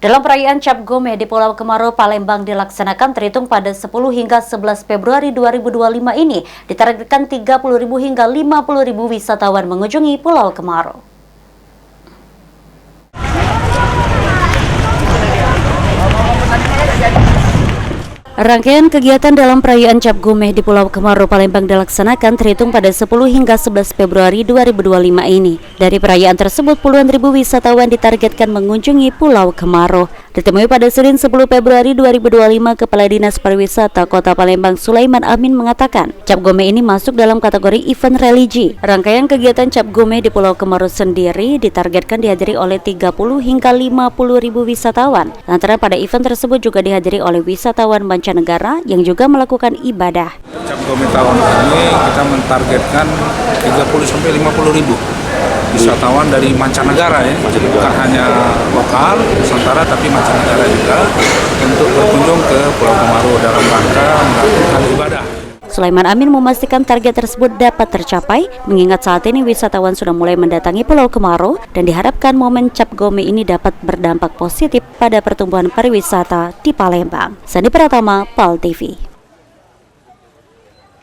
Dalam perayaan Cap Gome di Pulau Kemaro, Palembang dilaksanakan terhitung pada 10 hingga 11 Februari 2025 ini. Ditargetkan 30.000 hingga 50.000 wisatawan mengunjungi Pulau Kemaro. Rangkaian kegiatan dalam perayaan Cap Gome di Pulau Kemaro, Palembang dilaksanakan terhitung pada 10 hingga 11 Februari 2025 ini. Dari perayaan tersebut, puluhan ribu wisatawan ditargetkan mengunjungi Pulau Kemaro. Ditemui pada Senin 10 Februari 2025, Kepala Dinas Pariwisata Kota Palembang Sulaiman Amin mengatakan, Cap Gome ini masuk dalam kategori event religi. Rangkaian kegiatan Cap Gome di Pulau Kemaro sendiri ditargetkan dihadiri oleh 30 hingga 50 ribu wisatawan. Lantaran pada event tersebut juga dihadiri oleh wisatawan mancanegara yang juga melakukan ibadah. Cap Gome tahun ini kita mentargetkan 30 sampai 50 ribu wisatawan dari mancanegara ya, bukan hanya lokal Nusantara tapi mancanegara juga untuk berkunjung ke Pulau Kemaro dalam rangka melakukan ibadah. Sulaiman Amin memastikan target tersebut dapat tercapai, mengingat saat ini wisatawan sudah mulai mendatangi Pulau Kemaro dan diharapkan momen Cap Gome ini dapat berdampak positif pada pertumbuhan pariwisata di Palembang. Sandi Pratama, PAL TV.